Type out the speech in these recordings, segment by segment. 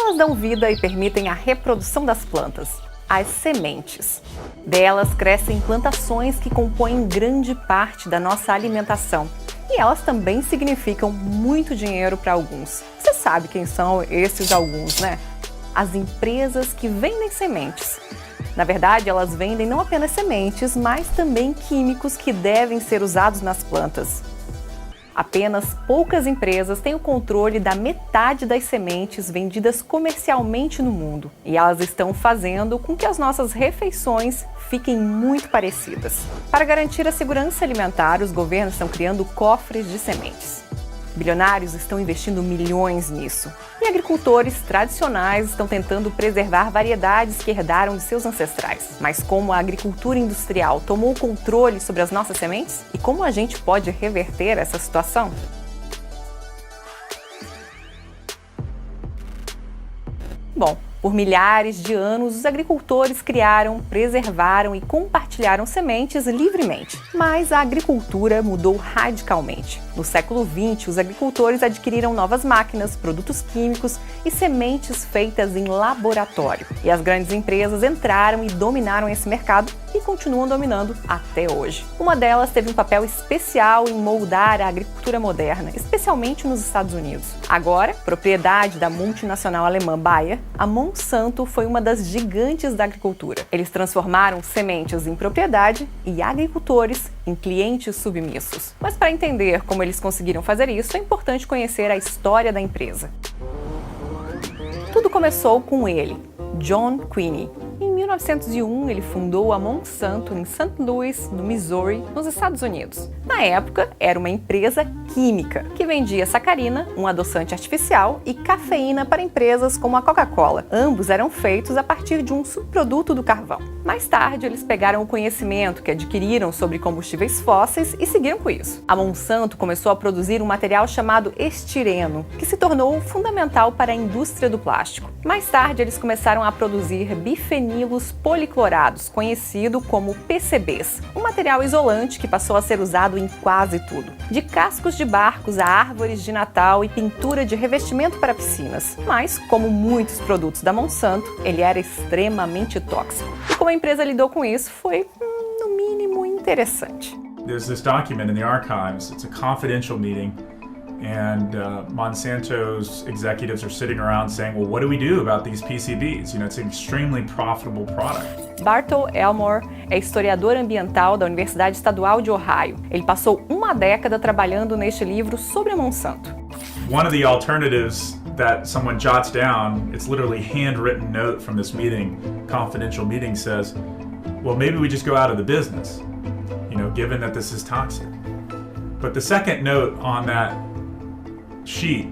Elas dão vida e permitem a reprodução das plantas, as sementes. Delas crescem plantações que compõem grande parte da nossa alimentação. E elas também significam muito dinheiro para alguns. Você sabe quem são esses alguns, né? As empresas que vendem sementes. Na verdade, elas vendem não apenas sementes, mas também químicos que devem ser usados nas plantas. Apenas poucas empresas têm o controle da metade das sementes vendidas comercialmente no mundo. E elas estão fazendo com que as nossas refeições fiquem muito parecidas. Para garantir a segurança alimentar, os governos estão criando cofres de sementes. Bilionários estão investindo milhões nisso. E agricultores tradicionais estão tentando preservar variedades que herdaram de seus ancestrais. Mas como a agricultura industrial tomou o controle sobre as nossas sementes? E como a gente pode reverter essa situação? Bom, por milhares de anos, os agricultores criaram, preservaram e compartilharam sementes livremente. Mas a agricultura mudou radicalmente. No século XX, os agricultores adquiriram novas máquinas, produtos químicos e sementes feitas em laboratório. E as grandes empresas entraram e dominaram esse mercado e continuam dominando até hoje. Uma delas teve um papel especial em moldar a agricultura moderna, especialmente nos Estados Unidos. Agora, propriedade da multinacional alemã Bayer, a Monsanto foi uma das gigantes da agricultura. Eles transformaram sementes em propriedade e agricultores em clientes submissos. Mas para entender como eles conseguiram fazer isso, é importante conhecer a história da empresa. Tudo começou com ele, John Quinney. Em 1901, ele fundou a Monsanto em St. Louis, no Missouri, nos Estados Unidos. Na época, era uma empresa química que vendia sacarina, um adoçante artificial, e cafeína para empresas como a Coca-Cola. Ambos eram feitos a partir de um subproduto do carvão. Mais tarde, eles pegaram o conhecimento que adquiriram sobre combustíveis fósseis e seguiram com isso. A Monsanto começou a produzir um material chamado estireno, que se tornou fundamental para a indústria do plástico. Mais tarde, eles começaram a produzir bifenilos policlorados, conhecido como PCBs, um material isolante que passou a ser usado em quase tudo. De cascos de barcos a árvores de Natal e pintura de revestimento para piscinas. Mas, como muitos produtos da Monsanto, ele era extremamente tóxico. E como a empresa lidou com isso foi, no mínimo, interessante. There's this document in the archives. It's a confidential meeting. And Monsanto's executives are sitting around saying, well, what do we do about these PCBs? You know, it's an extremely profitable product. Bartol Elmore é historiador ambiental da Universidade Estadual de Ohio. Ele passou uma década trabalhando neste livro sobre a Monsanto. One of the alternatives that someone jots down, it's literally handwritten note from this meeting, confidential meeting, says, well, maybe we just go out of the business, you know, given that this is toxic. But the second note on that sheet,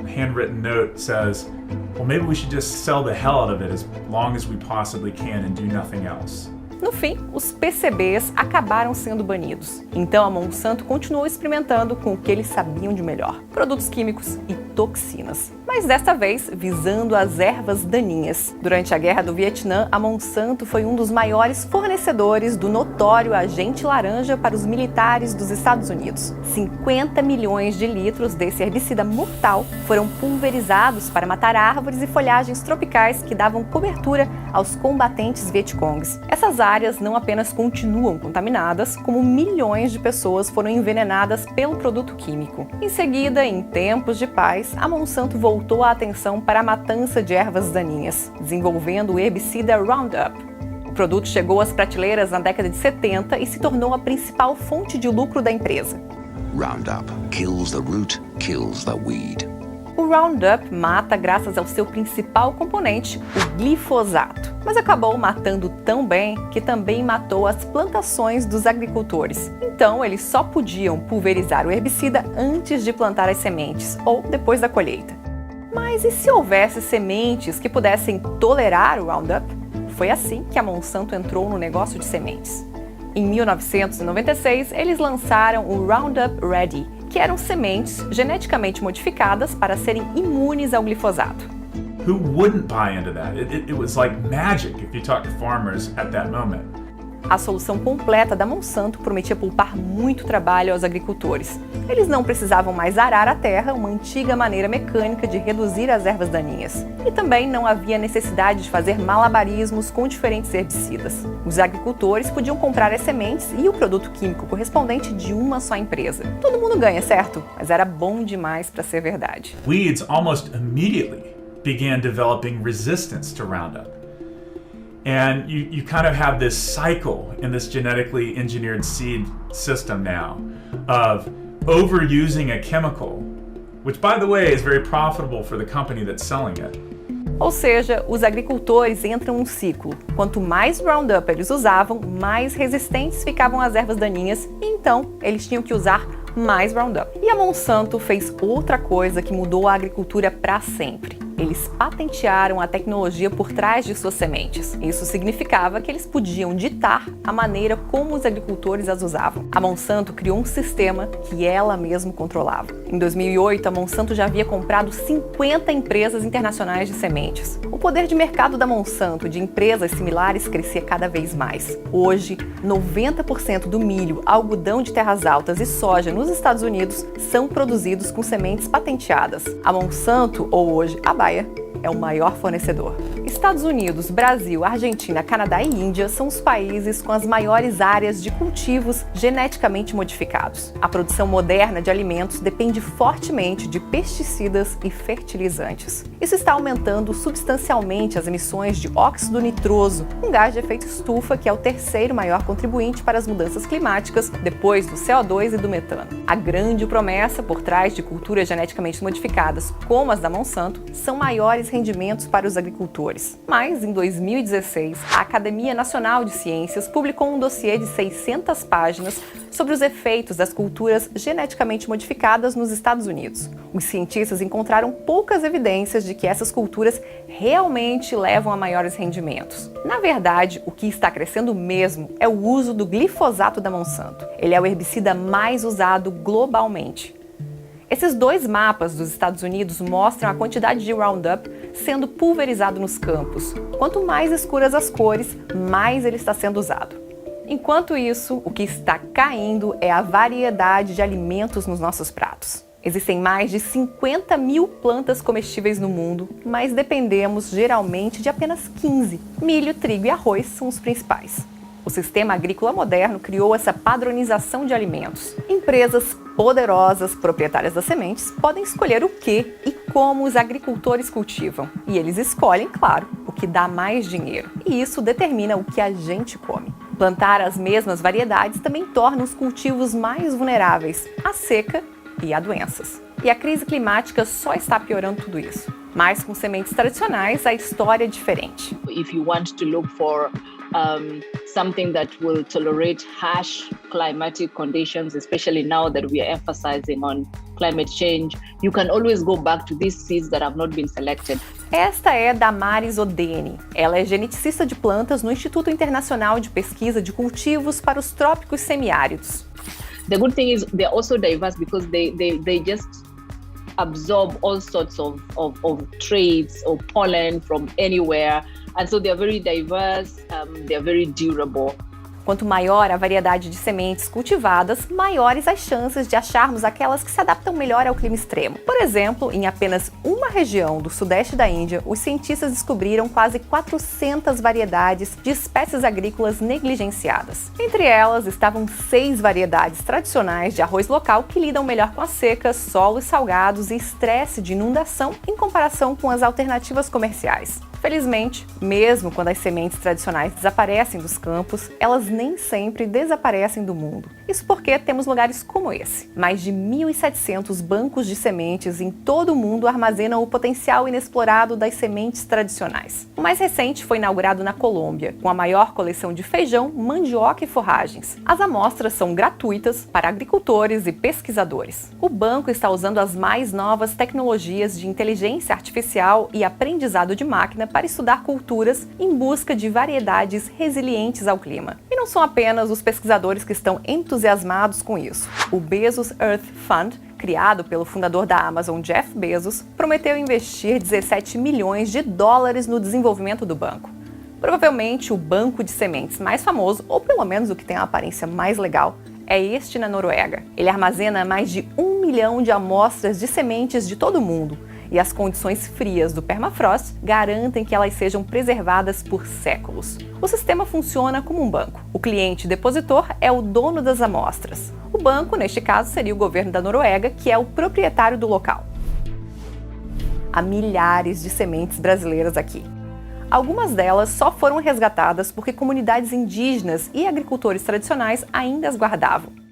handwritten note, says, well, maybe we should just sell the hell out of it as long as we possibly can and do nothing else. No fim, os PCBs acabaram sendo banidos. Então a Monsanto continuou experimentando com o que eles sabiam de melhor: produtos químicos e toxinas. Mas desta vez, visando as ervas daninhas. Durante a Guerra do Vietnã, a Monsanto foi um dos maiores fornecedores do notório agente laranja para os militares dos Estados Unidos. 50 milhões de litros desse herbicida mortal foram pulverizados para matar árvores e folhagens tropicais que davam cobertura aos combatentes vietcongues. Essas áreas não apenas continuam contaminadas, como milhões de pessoas foram envenenadas pelo produto químico. Em seguida, em tempos de paz, a Monsanto voltou a atenção para a matança de ervas daninhas, desenvolvendo o herbicida Roundup. O produto chegou às prateleiras na década de 70 e se tornou a principal fonte de lucro da empresa. Roundup kills the root, kills the weed. O Roundup mata graças ao seu principal componente, o glifosato, mas acabou matando tão bem que também matou as plantações dos agricultores. Então, eles só podiam pulverizar o herbicida antes de plantar as sementes ou depois da colheita. Mas e se houvesse sementes que pudessem tolerar o Roundup? Foi assim que a Monsanto entrou no negócio de sementes. Em 1996, eles lançaram o Roundup Ready, que eram sementes geneticamente modificadas para serem imunes ao glifosato. Who wouldn't buy into that? It was like magic if you talk to farmers at that moment. A solução completa da Monsanto prometia poupar muito trabalho aos agricultores. Eles não precisavam mais arar a terra, uma antiga maneira mecânica de reduzir as ervas daninhas. E também não havia necessidade de fazer malabarismos com diferentes herbicidas. Os agricultores podiam comprar as sementes e o produto químico correspondente de uma só empresa. Todo mundo ganha, certo? Mas era bom demais para ser verdade. Weeds almost immediately began developing resistance to Roundup. And you kind of have this cycle in this genetically engineered seed system now of overusing a chemical, which, by the way, is very profitable for the company that's selling it. Ou seja, os agricultores entram num ciclo. Quanto mais Roundup eles usavam, mais resistentes ficavam as ervas daninhas e então eles tinham que usar mais Roundup. E a Monsanto fez outra coisa que mudou a agricultura para sempre. Eles patentearam a tecnologia por trás de suas sementes. Isso significava que eles podiam ditar a maneira como os agricultores as usavam. A Monsanto criou um sistema que ela mesma controlava. Em 2008, a Monsanto já havia comprado 50 empresas internacionais de sementes. O poder de mercado da Monsanto de empresas similares crescia cada vez mais. Hoje, 90% do milho, algodão de terras altas e soja nos Estados Unidos são produzidos com sementes patenteadas. A Monsanto, ou hoje a Bayer, é o maior fornecedor. Estados Unidos, Brasil, Argentina, Canadá e Índia são os países com as maiores áreas de cultivos geneticamente modificados. A produção moderna de alimentos depende fortemente de pesticidas e fertilizantes. Isso está aumentando substancialmente as emissões de óxido nitroso, um gás de efeito estufa que é o terceiro maior contribuinte para as mudanças climáticas, depois do CO2 e do metano. A grande promessa por trás de culturas geneticamente modificadas, como as da Monsanto, são maiores rendimentos para os agricultores. Mas, em 2016, a Academia Nacional de Ciências publicou um dossiê de 600 páginas sobre os efeitos das culturas geneticamente modificadas nos Estados Unidos. Os cientistas encontraram poucas evidências de que essas culturas realmente levam a maiores rendimentos. Na verdade, o que está crescendo mesmo é o uso do glifosato da Monsanto. Ele é o herbicida mais usado globalmente. Esses dois mapas dos Estados Unidos mostram a quantidade de Roundup sendo pulverizado nos campos. Quanto mais escuras as cores, mais ele está sendo usado. Enquanto isso, o que está caindo é a variedade de alimentos nos nossos pratos. Existem mais de 50 mil plantas comestíveis no mundo, mas dependemos geralmente de apenas 15. Milho, trigo e arroz são os principais. O sistema agrícola moderno criou essa padronização de alimentos. Empresas poderosas, proprietárias das sementes, podem escolher o que e como os agricultores cultivam. E eles escolhem, claro, o que dá mais dinheiro. E isso determina o que a gente come. Plantar as mesmas variedades também torna os cultivos mais vulneráveis à seca e a doenças. E a crise climática só está piorando tudo isso. Mas com sementes tradicionais, a história é diferente. If you want to look for something that will tolerate harsh climatic conditions, especially now that we are emphasizing on climate change, you can always go back to these seeds that have not been selected. Esta é Damaris Odeni. Ela é geneticista de plantas no Instituto Internacional de Pesquisa de Cultivos para os Trópicos Semiáridos. The good thing is they're also diverse because they just absorb all sorts of traits or pollen from anywhere. And so they are very diverse, they are very durable. Quanto maior a variedade de sementes cultivadas, maiores as chances de acharmos aquelas que se adaptam melhor ao clima extremo. Por exemplo, em apenas uma região do sudeste da Índia, os cientistas descobriram quase 400 variedades de espécies agrícolas negligenciadas. Entre elas estavam 6 variedades tradicionais de arroz local que lidam melhor com a seca, solos salgados e estresse de inundação em comparação com as alternativas comerciais. Felizmente, mesmo quando as sementes tradicionais desaparecem dos campos, elas nem sempre desaparecem do mundo. Isso porque temos lugares como esse. Mais de 1.700 bancos de sementes em todo o mundo armazenam o potencial inexplorado das sementes tradicionais. O mais recente foi inaugurado na Colômbia, com a maior coleção de feijão, mandioca e forragens. As amostras são gratuitas para agricultores e pesquisadores. O banco está usando as mais novas tecnologias de inteligência artificial e aprendizado de máquina para estudar culturas em busca de variedades resilientes ao clima. E não são apenas os pesquisadores que estão entusiasmados com isso. O Bezos Earth Fund, criado pelo fundador da Amazon, Jeff Bezos, prometeu investir $17 milhões no desenvolvimento do banco. Provavelmente o banco de sementes mais famoso, ou pelo menos o que tem a aparência mais legal, é este na Noruega. Ele armazena mais de 1 milhão de amostras de sementes de todo o mundo, e as condições frias do permafrost garantem que elas sejam preservadas por séculos. O sistema funciona como um banco. O cliente depositor é o dono das amostras. O banco, neste caso, seria o governo da Noruega, que é o proprietário do local. Há milhares de sementes brasileiras aqui. Algumas delas só foram resgatadas porque comunidades indígenas e agricultores tradicionais ainda as guardavam.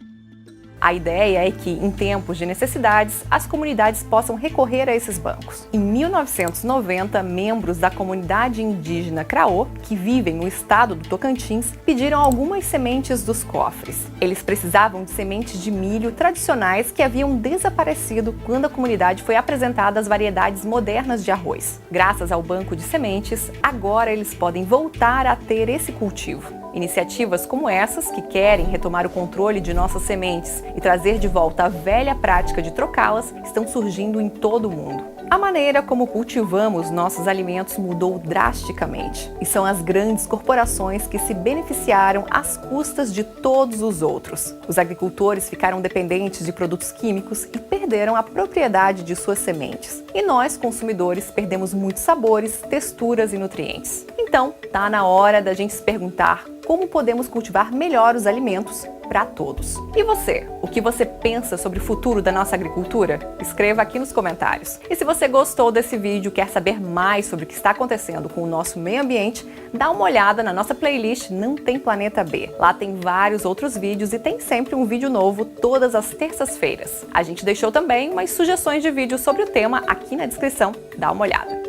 A ideia é que, em tempos de necessidades, as comunidades possam recorrer a esses bancos. Em 1990, membros da comunidade indígena Craô, que vivem no estado do Tocantins, pediram algumas sementes dos cofres. Eles precisavam de sementes de milho tradicionais que haviam desaparecido quando a comunidade foi apresentada às variedades modernas de arroz. Graças ao banco de sementes, agora eles podem voltar a ter esse cultivo. Iniciativas como essas, que querem retomar o controle de nossas sementes e trazer de volta a velha prática de trocá-las, estão surgindo em todo o mundo. A maneira como cultivamos nossos alimentos mudou drasticamente, e são as grandes corporações que se beneficiaram às custas de todos os outros. Os agricultores ficaram dependentes de produtos químicos e perderam a propriedade de suas sementes. E nós, consumidores, perdemos muitos sabores, texturas e nutrientes. Então, tá na hora da gente se perguntar como podemos cultivar melhor os alimentos para todos. E você? O que você pensa sobre o futuro da nossa agricultura? Escreva aqui nos comentários. E se você gostou desse vídeo e quer saber mais sobre o que está acontecendo com o nosso meio ambiente, dá uma olhada na nossa playlist Não Tem Planeta B. Lá tem vários outros vídeos e tem sempre um vídeo novo todas as terças-feiras. A gente deixou também umas sugestões de vídeos sobre o tema aqui na descrição. Dá uma olhada.